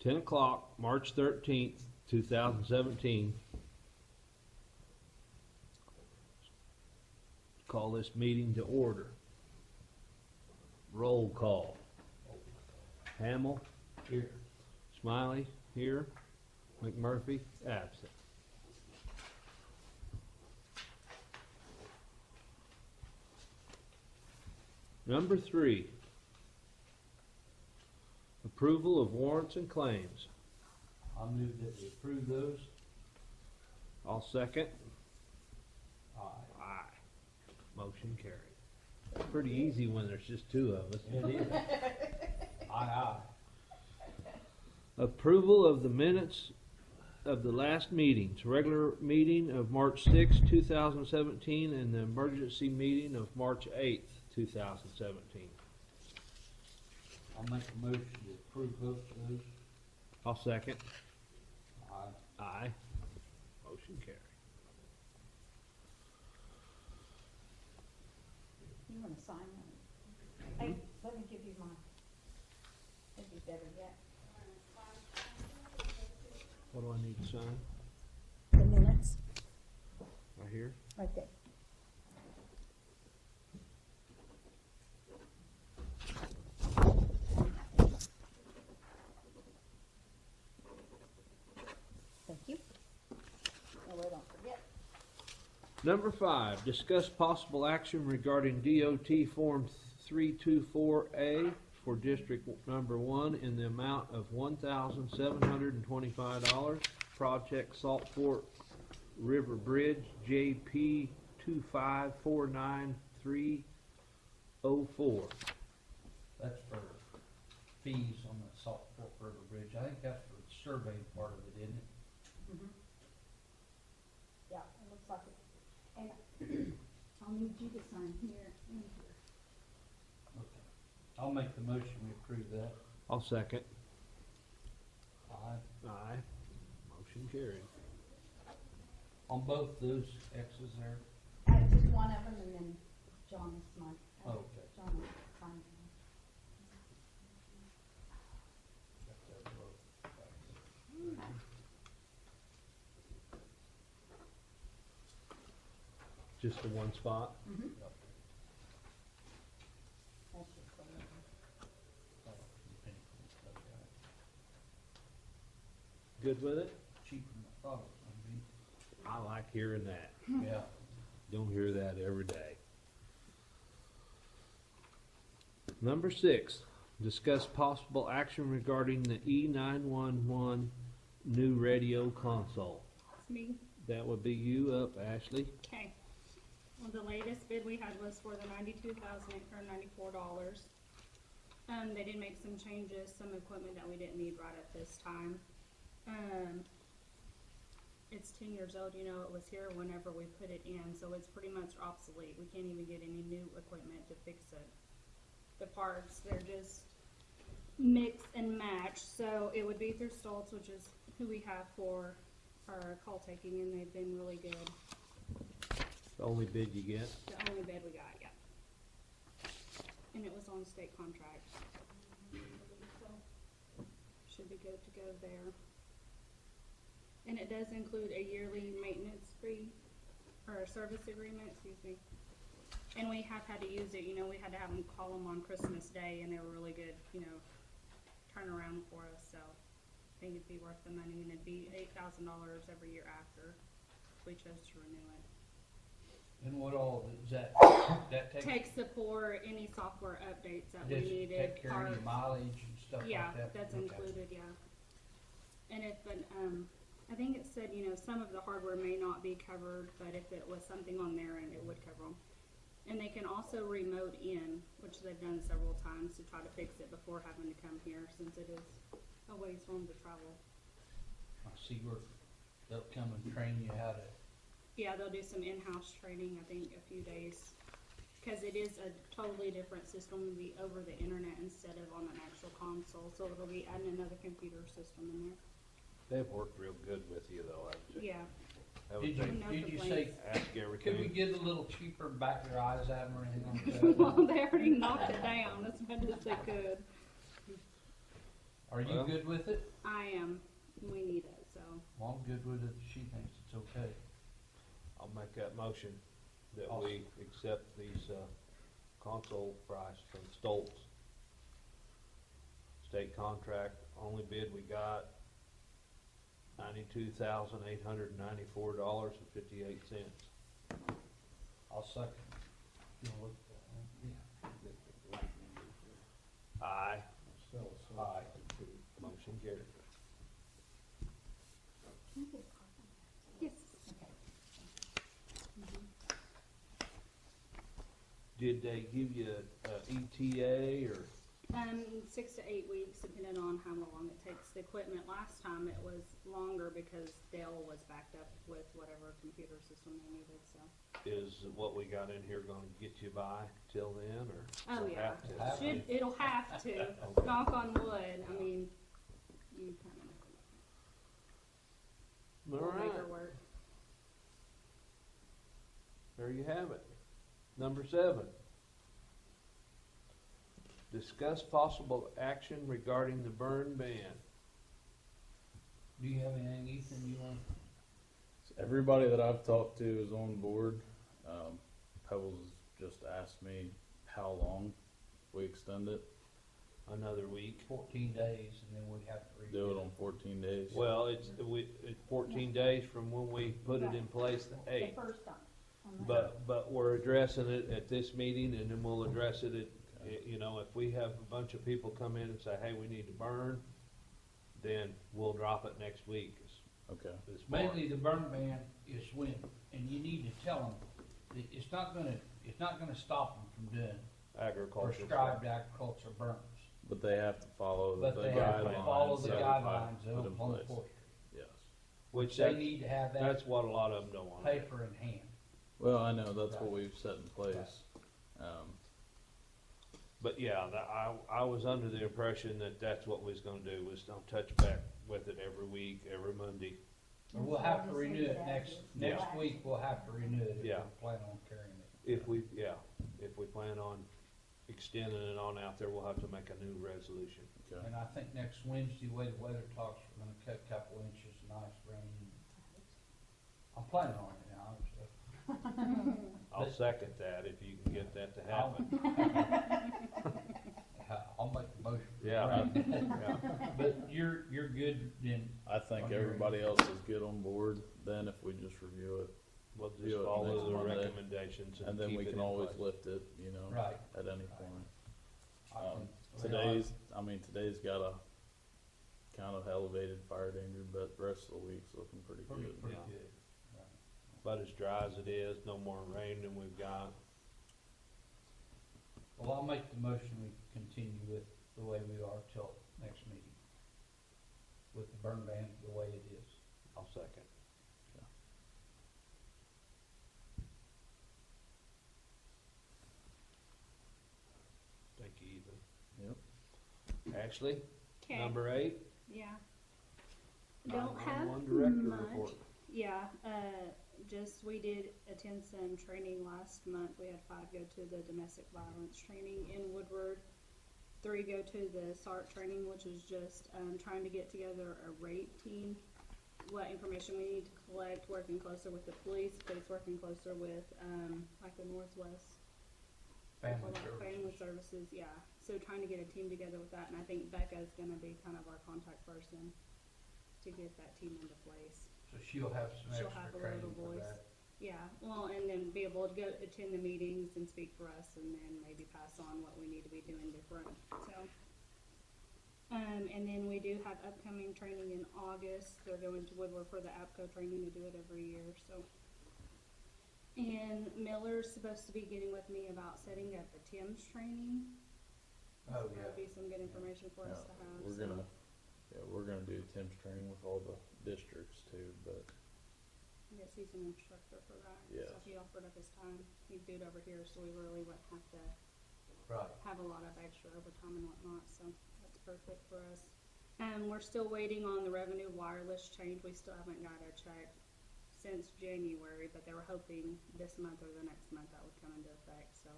10 o'clock, March 13th, 2017. Call this meeting to order. Roll call. Hamel? Here. Smiley? Here. McMurphy? Absent. Number 3. Approval of warrants and claims. I'll move that we approve those. I'll second. Aye. Aye. Motion carried. It's pretty easy when there's just two of us. It is. Aye. Approval of the minutes of the last meetings, regular meeting of March 6, 2017, and the emergency meeting of March 8, 2017. I'll make a motion to approve both of those. I'll second. Aye. Aye. Motion carried. You wanna sign one? Hey, let me give you mine. That'd be better yet. What do I need to sign? The minutes, Right here? right there. Thank you. Oh, wait, don't forget. Number 5, discuss possible action regarding DOT Form 324A for District Number 1 in the amount of $1,725. Project Salt Fork River Bridge, JP 2549304. That's for fees on the Salt Fork River Bridge. I think that's for the survey part of it, isn't it? Mhm. Yeah, it looks like it. And I'll need you to sign here and here. Okay. I'll make the motion, we approve that. I'll second. Aye. Aye. Motion carried. On both those X's there? Just one of them, and then John is my, Okay. John will sign them. Got that both. Just the one spot? Mm-hmm. Yep. That's just one of them. Good with it? Cheaper than I thought it was I like hearing that. gonna be. Yeah. Don't hear that every day. Number 6, discuss possible action regarding the E911 new radio console. It's me. That would be you up, Ashley. Okay. Well, the latest bid we had was for the $92,894. They did make some changes, some equipment that we didn't need right at this time. It's 10 years old, you know, it was here whenever we put it in, so it's pretty much obsolete. We can't even get any new equipment to fix it. The parts, they're just mix and match, so it would be through Stoltz, which is who we have for our call taking, and they've been really good. The only bid you get. The only bid we got, yeah. And it was on state contract. So, should be good to go there. And it does include a yearly maintenance fee, or a service agreement, excuse me. And we have had to use it, you know, we had to have them call them on Christmas Day, and they were really good, you know, turnaround for us, so I think it'd be worth the money, and it'd be $8,000 every year after if we chose to renew it. And what all does that take? Take support, any software updates that we Just needed. take care of your parts. mileage and stuff like Yeah, that? that's Okay. included, yeah. And if, but, I think it said, you know, some of the hardware may not be covered, but if it was something on their end, it would cover them. And they can also remote in, which they've done several times to try to fix it before having to come here, since it is a ways for them to travel. I see where they'll come and train you how to, Yeah, they'll do some in-house training, I think, a few days. Cause it is a totally different system, it'll be over the internet instead of on an actual console, so it'll be adding another computer system in there. They've worked real good with you though, haven't they? Yeah. did No you say, complaints. Ask could we everything. get a little cheaper and back your eyes at them or anything like that? Well, they already knocked it down as much as they could. Are you Well- good with it? I am, we need it, so. Well, I'm good with it, she thinks it's okay. I'll make that motion that Awesome. we accept these, console price from Stoltz. State contract, only bid we got, $92,894.58. I'll second. You wanna look at that one? Aye. Yeah. Aye. Motion carried. Can I get a copy? Yes. Okay. Did they give you a ETA or? 6 to 8 weeks, depending on how long it takes. The equipment, last time it was longer because Dell was backed up with whatever computer system they needed, so. Is what we got in here gonna get you by till then, or? Oh, does it yeah. have to? Have to. It'll have to, Okay. knock on wood, I mean, you kind of All will make her right, work. there you have it. Number 7. Discuss possible action regarding the burn ban. Do you have anything, Ethan, you want? Everybody that I've talked to is on board. Pebbles just asked me how long we extend it. Another week. 14 days, and then we have to redo Do it on 14 days. Well, it's 14 days from when we put it in place, the The 8th. first time. on the- But we're addressing it at this meeting, and then we'll address it at, you know, if we have a bunch of people come in and say, hey, we need to burn, then we'll drop it next week. Okay. as far- Mainly, the burn ban is when, and you need to tell them, that it's not gonna stop them from doing Agriculture. prescribed agriculture burns. But they have to follow the But they have to guidelines. follow the that we guidelines put in of on place. forestry. Yes. Which They need to have that that's what a lot of them don't want. paper in hand. Well, I know, that's what Right. we've set in place. But yeah, I was under the impression that that's what we was gonna do, was don't touch back with it every week, every Monday. Or we'll have to renew it next Yeah. week, we'll have to renew it if we Yeah. plan on carrying it. If we plan on extending it on out there, we'll have to make a new resolution. Okay. And I think next Wednesday, the way the weather talks, we're gonna cut a couple inches of nice rain. I'm planning on it now, so. I'll But- second that if you can get that to I'll- happen. I'll make the motion. Yeah. Right. Yeah. But you're good then, I think On your end. everybody else is good on board, then if we just review it, We'll just Do it follow next the Monday. recommendations and and then keep we it can in always place. lift it, you know, right. at any point. I think- Today's got a kind of elevated fire danger, but the rest of the week's looking pretty Pretty good. Yeah. good. Right. But as dry as it is, no more rain than we've got. Well, I'll make the motion, we continue with the way we are till next meeting. With the burn ban the way it is. I'll second. Thank you, Ethan. Yep. Ashley, Okay, number 8. yeah. Don't have 911 director much. report. Yeah, just, we did attend some training last month. We had 5 go to the domestic violence training in Woodward. 3 go to the SART training, which is just, trying to get together a rape team. What information we need to collect, working closer with the police working closer with, like the Northwest. Family Family services. services, yeah. So trying to get a team together with that, and I think Becca's gonna be kind of our contact person to get that team into place. So she'll have some She'll have extra a training little for voice. that. Yeah, well, and then be able to go attend the meetings and speak for us, and then maybe pass on what we need to be doing different, so. And then we do have upcoming training in August. They're going to Woodward for the APCO training. They do it every year, so. And Miller's supposed to be getting with me about setting up a Tim's training. Oh, So that'd yeah. be some good information for us to have, We're so. we're gonna do Tim's training with all the districts too, but Yes, he's an instructor for that. Yes. So he offered up his time. He'd do it over here, so we really wouldn't have to Right. have a lot of extra overtime and whatnot, so that's perfect for us. We're still waiting on the revenue wireless change. We still haven't got our check since January, but they were hoping this month or the next month that would come into effect, so.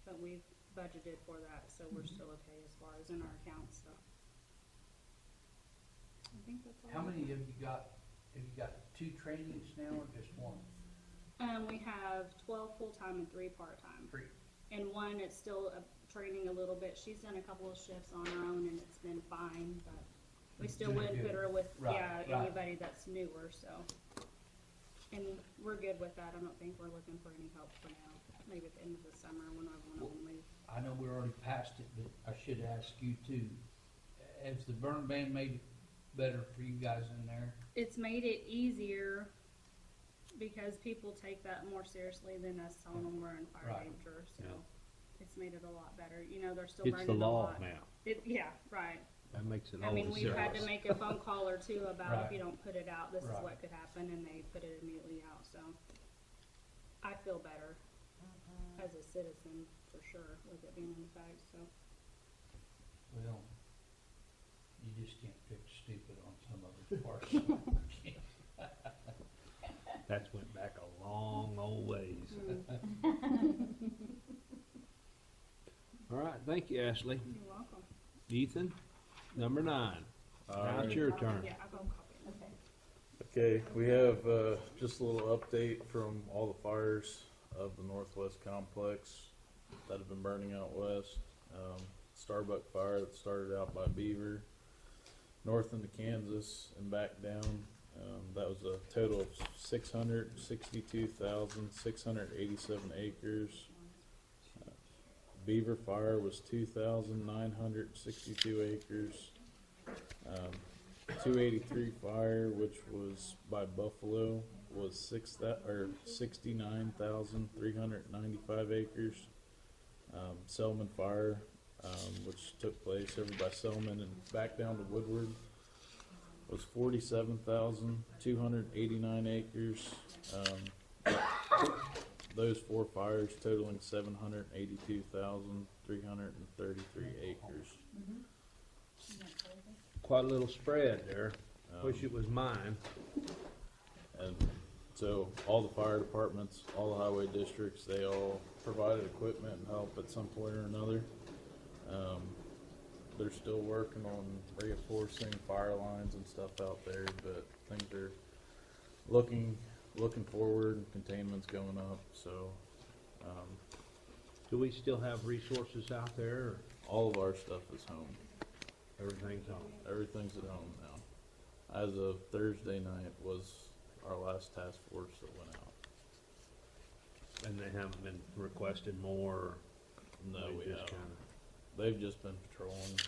But we've budgeted for that, so we're still okay as far as in our accounts, so. think that's all. How many have you got? Have you got 2 trainings now or just 1? We have 12 full-time and 3 part-time. 3. And one is still training a little bit. She's done a couple of shifts on her own and it's been fine, but we still Doing wouldn't put good. her with, Right, yeah, right. anybody that's newer, so. And we're good with that. I don't think we're looking for any help for now. Maybe at the end of the summer when one of them leaves. I know we're already past it, but I should ask you too. Has the burn ban made it better for you guys in there? It's made it easier because people take that more seriously than us telling them we're in fire Right. danger, so. Yeah. It's made it a lot better. You know, they're still It's the burning a law lot. now. Yeah, right. That makes it I all mean, the we've had to serious. make a phone call or two about if Right. you don't put it out, this is Right. what could happen, and they put it immediately out, so. I feel better as a citizen, for sure, with it being in effect, so. Well, you just can't fix stupid on some other parts. That's went back a long old ways. All right, thank you, Ashley. You're welcome. Ethan, number 9. Now it's your turn. Yeah, I'll go copy it. Okay. Okay, we have, just a little update from all the fires of the Northwest Complex that have been burning out west. Starbuck fire that started out by Beaver, north into Kansas and back down. That was a total of 662,687 acres. Beaver fire was 2,962 acres. 283 fire, which was by Buffalo, was 69,395 acres. Selman fire, which took place over by Selman and back down to Woodward, was 47,289 acres. Those 4 fires totaling 782,333 acres. Quite a little spread there. Wish Um, it was mine. And so all the fire departments, all the highway districts, they all provided equipment and help at some point or another. They're still working on reinforcing fire lines and stuff out there, but things are looking forward, containment's going up, so, Do we still have resources out there, or all of our stuff is home. everything's on? Everything's at home now. As of Thursday night was our last task force that went out. And they haven't been requesting more? Or No, they we just haven't. kinda- They've just been patrolling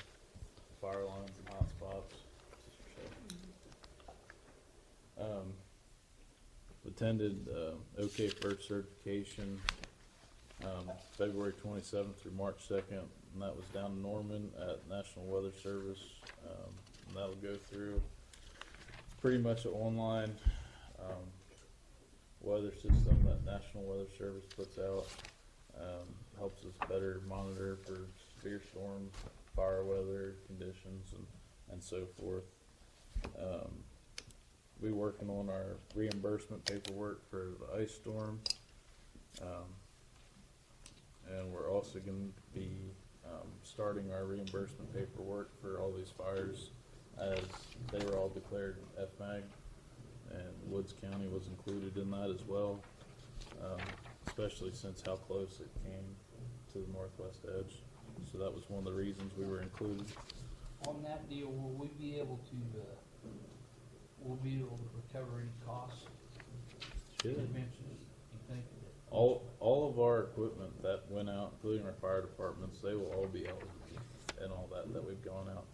fire lines and hot spots. Attended OK First certification February 27th through March 2nd, and that was down in Norman at National Weather Service. And that'll go through pretty much an online weather system that National Weather Service puts out. Helps us better monitor for severe storms, fire weather conditions, and so forth. We working on our reimbursement paperwork for the ice storm. And we're also gonna be, starting our reimbursement paperwork for all these fires as they were all declared FMAG, and Woods County was included in that as well. Especially since how close it came to the northwest edge. So that was one of the reasons we were included. On that deal, will we be able to recover any costs? You Should. mentioned, you think that? All of our equipment that went out, including our fire departments, they will all be eligible and all that we've gone out.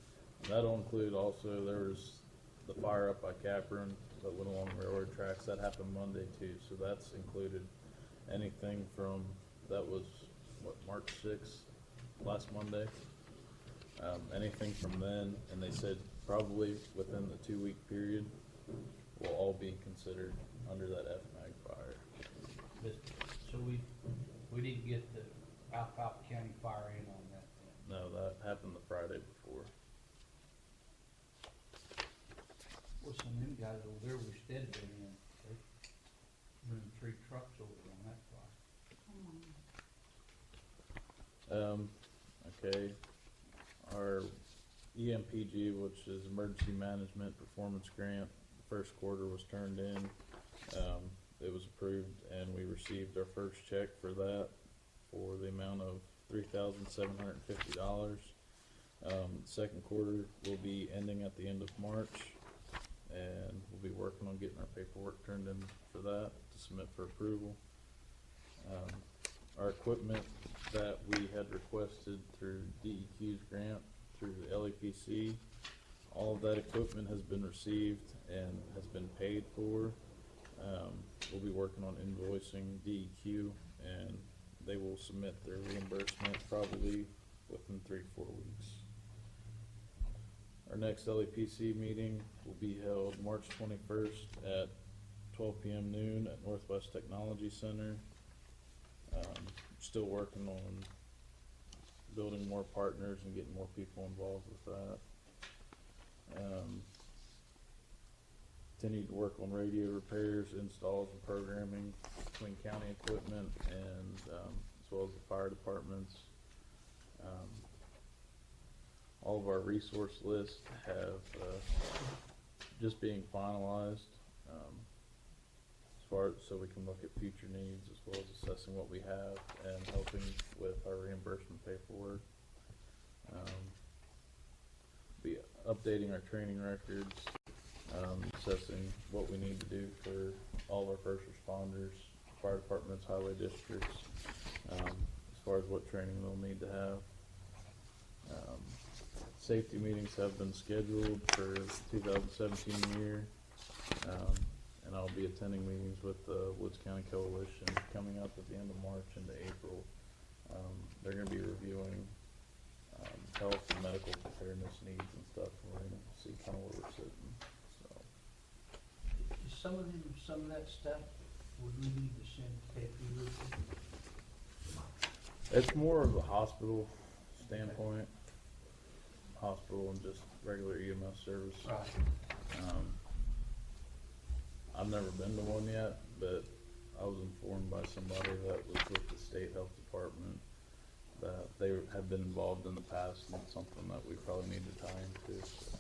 And that'll include also, there was the fire up by Capron that went along railroad tracks, that happened Monday too, so that's included. Anything from, that was, March 6th, last Monday? Anything from then, and they said probably within the 2-week period, will all be considered under that FMAG fire. But, so we didn't get the Alphaba County fire in on that then? No, that happened the Friday before. Well, some of them guys over there were steady in, they running 3 trucks over on that fire. Okay, our EMPG, which is Emergency Management Performance Grant. The first quarter was turned in. It was approved and we received our first check for that for the amount of $3,750. Second quarter will be ending at the end of March, and we'll be working on getting our paperwork turned in for that to submit for approval. Our equipment that we had requested through DEQ's grant through the LEPC, all of that equipment has been received and has been paid for. We'll be working on invoicing DEQ, and they will submit their reimbursement probably within 3-4 weeks. Our next LEPC meeting will be held March 21st at 12 p.m. noon at Northwest Technology Center. Still working on building more partners and getting more people involved with that. Continue to work on radio repairs, installs, and programming between county equipment and as well as the fire departments. All of our resource lists have just being finalized as far as so we can look at future needs as well as assessing what we have and helping with our reimbursement paperwork. Be updating our training records, assessing what we need to do for all of our first responders, fire departments, highway districts, as far as what training they'll need to have. Safety meetings have been scheduled for 2017 year, and I'll be attending meetings with the Woods County Coalition coming up at the end of March into April. They're going to be reviewing health and medical preparedness needs and stuff, and we're going to see kind of where we're sitting. So, Some of that stuff, would we need to send to KP Lucy? it's more of a hospital standpoint, hospital and just regular EMS service. Right. I've never been to one yet, but I was informed by somebody that was with the state health department that they have been involved in the past, and it's something that we probably need to tie into. So.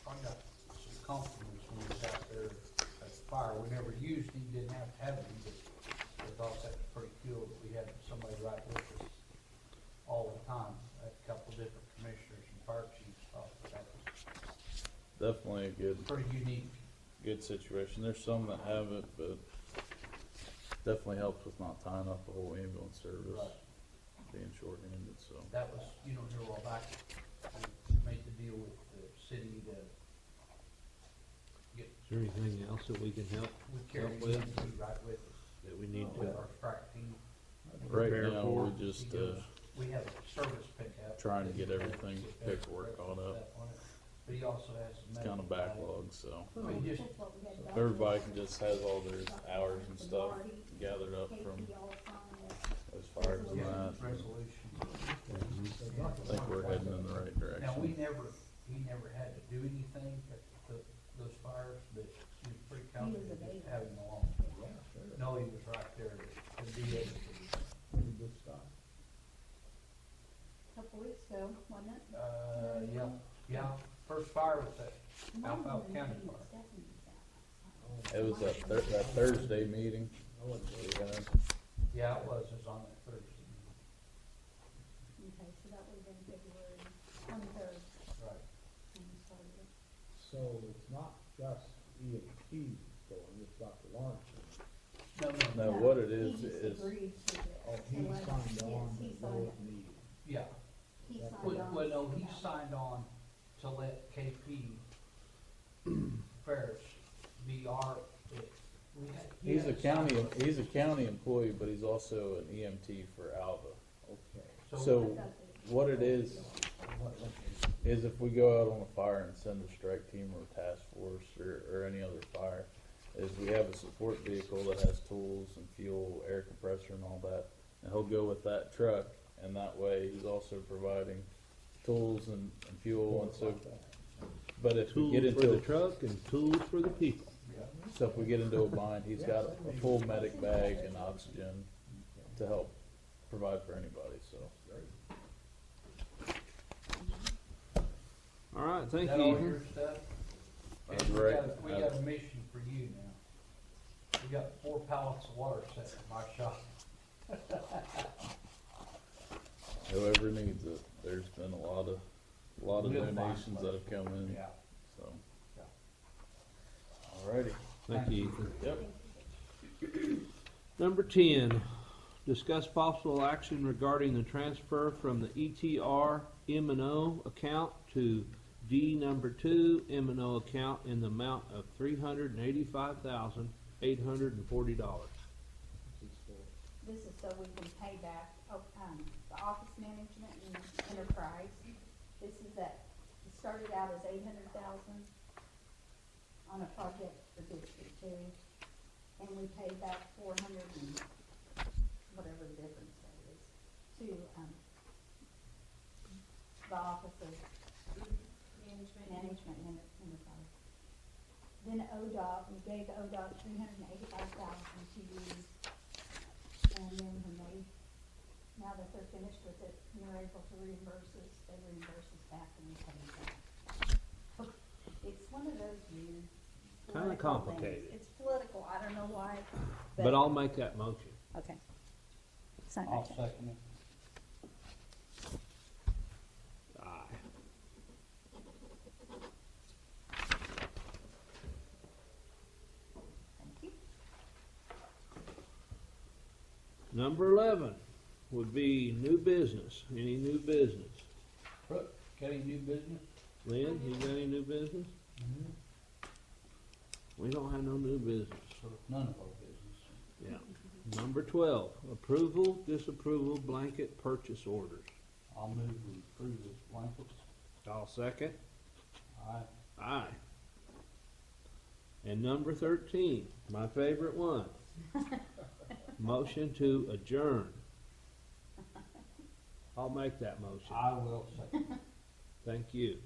I got some compliments when he was out there at the fire. We never used him, didn't have to have him, but I thought that was pretty cool that we had somebody right with us all the time. A couple different commissioners and fire chiefs thought that was Definitely a pretty unique. good situation. There's some that have it, but definitely helps with not tying up the whole ambulance service, Right. being short-handed. So That was, you know, here a while back, we made the deal with the city to get, Is there anything else that we can help we carry with? him right with us. that we need With to? our strike team. right Prepare now for. we're just He goes, we have a service pickup. trying to get that everything, get paperwork caught up. stuff on it. But he also has some It's kind of medical backlog, so I mean, just, That's what we had done. everybody can just has all their hours and stuff gathered up from KP all signed those fires and yeah, that. resolution. I think we're heading in the right Now, direction. he never had to do anything at those fires, but he was pretty confident He was just available. having along. No, he was right there to be able to. Couple weeks ago, wasn't it? Yeah, first fire was at Might have Alphaba been County maybe Park. Stephanie's house. It was that Thursday meeting. we had. Yeah, it was on that Thursday. Okay, so that would have been February 23rd Right. when we started it. So it's not just EMT going, it's Dr. Lawrence. No, what it is He just is agreed to it. Oh, he Unless- signed on, Yes, he but no signed was needed. Yeah, He signed well, on. well, no, he Yeah. signed on to let KP Ferris be our, we had. he he's had a county employee, but he's also an EMT for Alva. Okay. So I thought that- what it is if we go out on a fire and send a strike team or a task force or any other fire, is we have a support vehicle that has tools and fuel, air compressor and all that, and he'll go with that truck, and that way he's also providing tools and fuel, and so, but if we Tools get for the into, truck and tools for the people. so if we get into a bind, he's got a full medic bag and oxygen to help provide for anybody, so. All right, Is thank that you, all Ethan. your stuff? That's And right. we got a mission for you now. We got 4 pallets of water set in my shop. Whoever needs it, there's been a lot of We'll find donations a that have come in, Yeah. so. Yeah. Alrighty. Thank you, Ethan. Yep. Number 10, discuss possible action regarding the transfer from the ETR M&O account to D number 2 M&O account in the amount of $385,840. This is so we can pay back, the office management and enterprise. This is it started out as $800,000 on a project for District 2, and we paid back 400 and whatever the difference that is, to, the office of management and enterprise. Then ODOT, we gave ODOT $385,000 to use, and then when now that they're finished with it, and they're able to reimburse us, they reimburse us back and we pay them back. It's one of those weird Kinda political things. complicated. It's political, I don't know why, But I'll make that motion. okay. Sign I'll right there. second it. Aye. Thank you. Number 11 would be new business. Any new business? Brooke, got any new business? Lynn, you got any new business? We don't have no new business. So none of our business. Yeah. Number 12, approval, disapproval, blanket purchase orders. I'll move we approve this blankets. I'll second. Aye. Aye. And number 13, my favorite one. Motion to adjourn. I'll make that motion. I will second. Thank you.